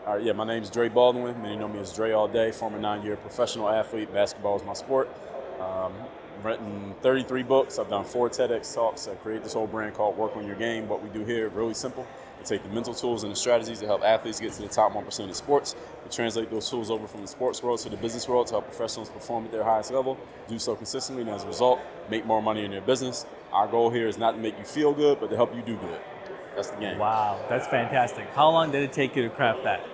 All right, yeah, my name's Dre Baldwin. Many know me as Dre all day. Former 9-year professional athlete. Basketball is my sport. Written 33 books. I've done 4 TEDx talks. I create this whole brand called Work on Your Game. What we do here, really simple. We take the mental tools and the strategies to help athletes get to the top 1% of sports. We translate those tools over from the sports world to the business world to help professionals perform at their highest level, do so consistently, and as a result, make more money in their business. Our goal here is not to make you feel good, but to help you do good. That's the game. Wow, that's fantastic. How long did it take you to craft that?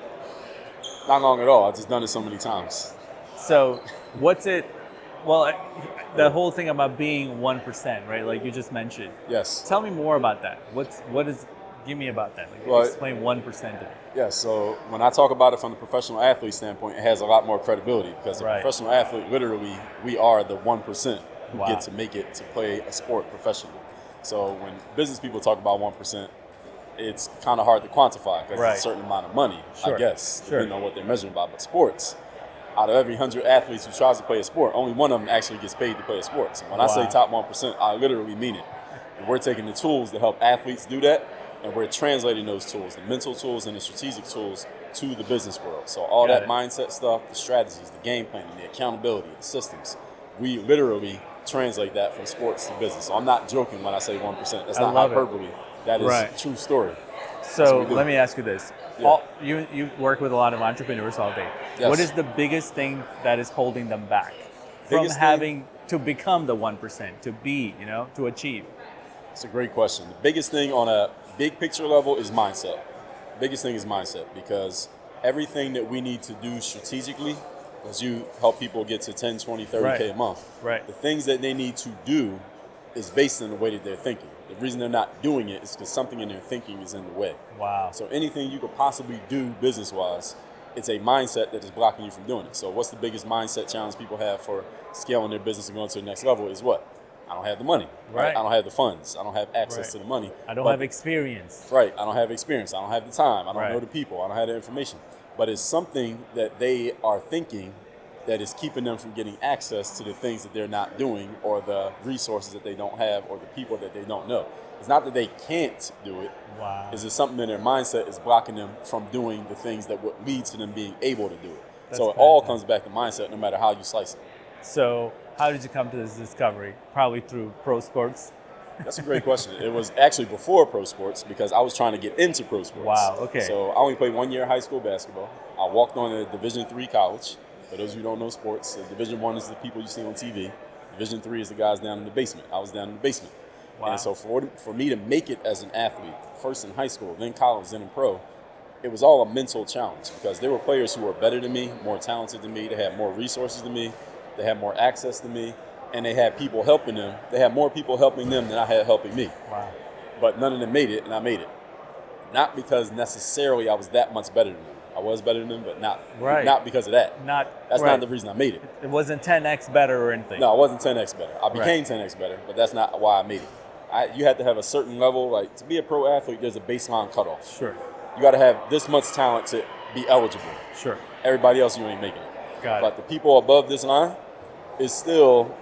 Not long at all. I've just done it so many times. So, what's it? Well, the whole thing about being 1%, right? Like you just mentioned. Yes. Tell me more about that. What is? Give me about that. Like, Well, explain 1% to me. Yeah, so when I talk about it from the professional athlete standpoint, it has a lot more credibility because the professional athlete, literally, we are the 1% who get to make it to play a sport professionally. So when business people talk about 1%, it's kind of hard to quantify because it's a certain amount of money, I guess, depending on what they're measuring by. But sports, out of every 100 athletes who tries to play a sport, only one of them actually gets paid to play a sport. So when I say top 1%, I literally mean it. And we're taking the tools to help athletes do that, and we're translating those tools, the mental tools and the strategic tools, to the business world. So all that mindset stuff, the strategies, the game planning, the accountability, the systems, we literally translate that from sports to business. So I'm not joking when I say 1%. That's not hyperbole. That is a true story. So let me ask you this. You work with a lot of entrepreneurs all day. Yes. What is the biggest thing that is holding them back from having to become the 1%, to be, to achieve? It's a great question. The biggest thing on a big picture level is mindset. Biggest thing is mindset, because everything that we need to do strategically, as you help people get to 10, 20, 30K a month, the things that they need to do is based on the way that they're thinking. The reason they're not doing it is because something in their thinking is in the way. Wow. So anything you could possibly do business-wise, it's a mindset that is blocking you from doing it. So what's the biggest mindset challenge people have for scaling their business and going to the next level is what? I don't have the money. Right. I don't have the funds. I don't have access to the money. I don't have experience. Right. I don't have experience. I don't have the time. I don't know the people. I don't have the information. But it's something that they are thinking that is keeping them from getting access to the things that they're not doing, or the resources that they don't have, or the people that they don't know. It's not that they can't do it. Wow. It's just something in their mindset is blocking them from doing the things that would lead to them being able to do it. So it all comes back to mindset, no matter how you slice it. So how did you come to this discovery? Probably through pro sports? That's a great question. It was actually before pro sports, because I was trying to get into pro sports. Wow, okay. So I only played 1 year of high school basketball. I walked on a Division III college. For those of you who don't know sports, Division I is the people you see on TV. Division III is the guys down in the basement. I was down in the basement. Wow. And so for me to make it as an athlete, first in high school, then college, then in pro, it was all a mental challenge, because there were players who were better than me, more talented than me, they had more resources than me, they had more access than me, and they had people helping them. They had more people helping them than I had helping me. Wow. But none of them made it, and I made it. Not because necessarily I was that much better than them. I was better than them, but not because of that. That's not the reason I made it. It wasn't 10x better or anything. No, I wasn't 10x better. I became 10x better, but that's not why I made it. You had to have a certain level. Like, to be a pro athlete, there's a baseline cutoff. Sure. You got to have this much talent to be eligible. Sure. Everybody else, you ain't making it. Got it. But the people above this line is still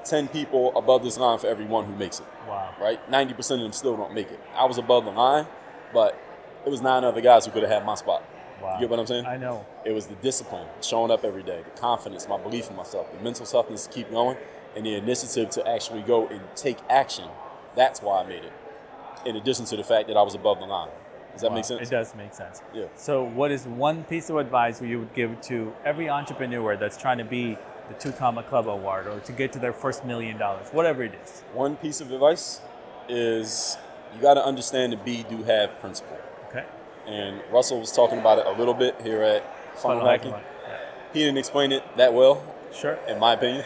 10 people above this line for every one who makes it. Wow. Right? 90% of them still don't make it. I was above the line, but it was 9 other guys who could have had my spot. Wow. You get what I'm saying? I know. It was the discipline, showing up every day, the confidence, my belief in myself, the mental toughness to keep going, and the initiative to actually go and take action. That's why I made it, in addition to the fact that I was above the line. Does that make sense? It does make sense. Yeah. So what is one piece of advice you would give to every entrepreneur that's trying to be the 2 Comma Club award, or to get to their first $1 million, whatever it is? One piece of advice is you got to understand the be, do, have principle. Okay. And Russell was talking about it a little bit here at Funnel Hacking. Yeah. He didn't explain it that well, sure, in my opinion.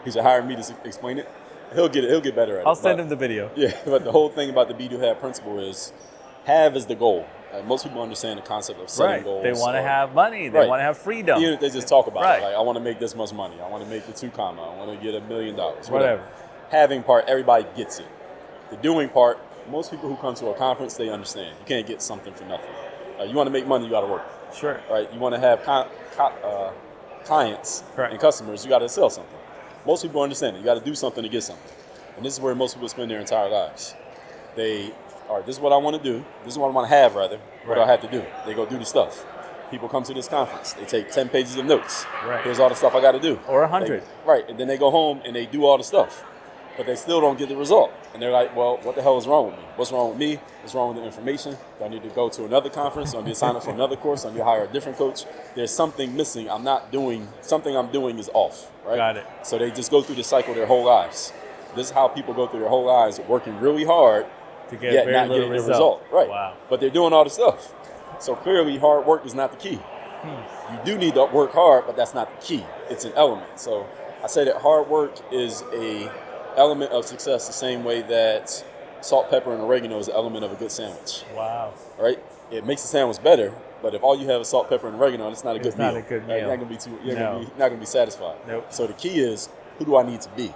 He should hire me to explain it. He'll get better at it. I'll send him the video. Yeah, but the whole thing about the be, do, have principle is have is the goal. Most people understand the concept of setting goals. They want to have money. They want to have freedom. Even if they just talk about it. Like, I want to make this much money. I want to make the 2 comma. I want to get $1 million. Whatever. Having part, everybody gets it. The doing part, most people who come to a conference, they understand. You can't get something for nothing. You want to make money, you got to work. Sure. Right? You want to have clients and customers, you got to sell something. Most people understand it. You got to do something to get something. And this is where most people spend their entire lives. They, all right, this is what I want to do. This is what I want to have, rather. What do I have to do? They go do the stuff. People come to this conference. They take 10 pages of notes. Right. Here's all the stuff I got to do. Or 100. Right. And then they go home and they do all the stuff. But they still don't get the result. And they're like, well, what the hell is wrong with me? What's wrong with me? What's wrong with the information? Do I need to go to another conference? Do I need to sign up for another course? Do I need to hire a different coach? There's something missing. Something I'm doing is off. Right? Got it. So they just go through the cycle their whole lives. This is how people go through their whole lives, working really hard to get yet very not little getting the result. Right. Wow. But they're doing all the stuff. So clearly hard work is not the key. You do need to work hard, but that's not the key. It's an element. So I say that hard work is a element of success the same way that salt, pepper, and oregano is an element of a good sandwich. Wow. Right? It makes the sandwich better, but if all you have is salt, pepper, and oregano, it's not a good meal. It's not a good meal. You're not going to be satisfied. Nope. So the key is, who do I need to be?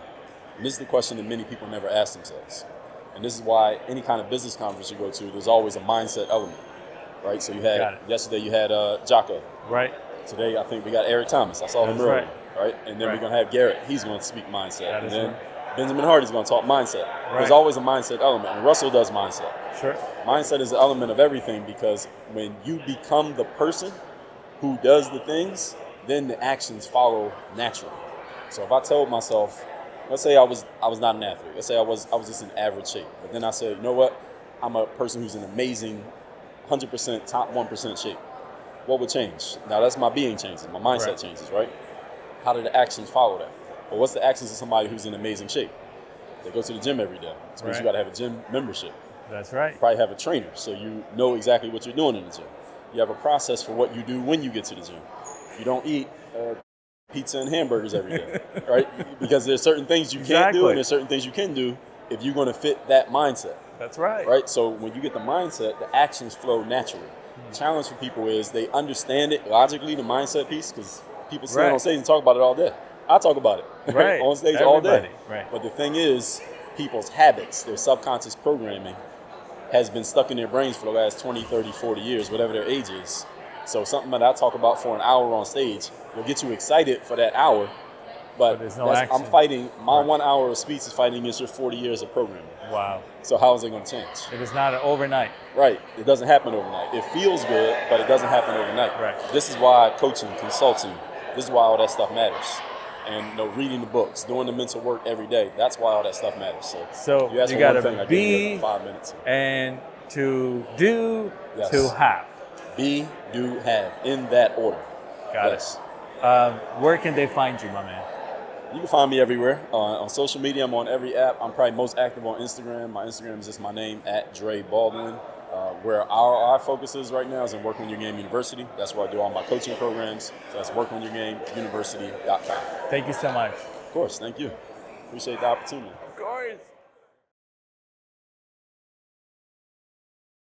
And this is the question that many people never ask themselves. And this is why any kind of business conference you go to, there's always a mindset element. Right? So yesterday you had Jocko. Right. Today I think we got Eric Thomas. I saw him earlier. Right? And then we're going to have Garrett. He's going to speak mindset. And then Benjamin Hardy's going to talk mindset. Right. There's always a mindset element, and Russell does mindset. Sure. Mindset is an element of everything, because when you become the person who does the things, then the actions follow naturally. So if I told myself, let's say I was not an athlete. Let's say I was just in average shape. But then I said, you know what? I'm a person who's in amazing 100% top 1% shape. What would change? Now that's my being changes. My mindset changes, right? How do the actions follow that? Well, what's the actions of somebody who's in amazing shape? They go to the gym every day. So you got to have a gym membership. That's right. You probably have a trainer, so you know exactly what you're doing in the gym. You have a process for what you do when you get to the gym. You don't eat pizza and hamburgers every day, right? Because there's certain things you can't do, and there's certain things you can do if you're going to fit that mindset. That's right. Right? So when you get the mindset, the actions flow naturally. The challenge for people is they understand it logically, the mindset piece, because people stand on stage and talk about it all day. I talk about it on stage all day. Right. But the thing is, people's habits, their subconscious programming, has been stuck in their brains for the last 20, 30, 40 years, whatever their age is. So something that I talk about for an hour on stage will get you excited for that hour, but there's no action. I'm fighting, my 1 hour of speech is fighting against your 40 years of programming. Wow. So how is it going to change? It is not overnight. Right. It doesn't happen overnight. It feels good, but it doesn't happen overnight. Right. This is why coaching, consulting, this is why all that stuff matters. And reading the books, doing the mental work every day, that's why all that stuff matters. So you got to be 5 minutes. And to do, to have. Be, do, have, in that order. Got it. Where can they find you, my man? You can find me everywhere. On social media, I'm on every app. I'm probably most active on Instagram. My Instagram is just my name, @Dre Baldwin. Where our focus is right now is in Work On Your Game University. That's where I do all my coaching programs. So that's workonyourgameuniversity.com. Thank you so much. Of course, thank you. Appreciate the opportunity. Of course.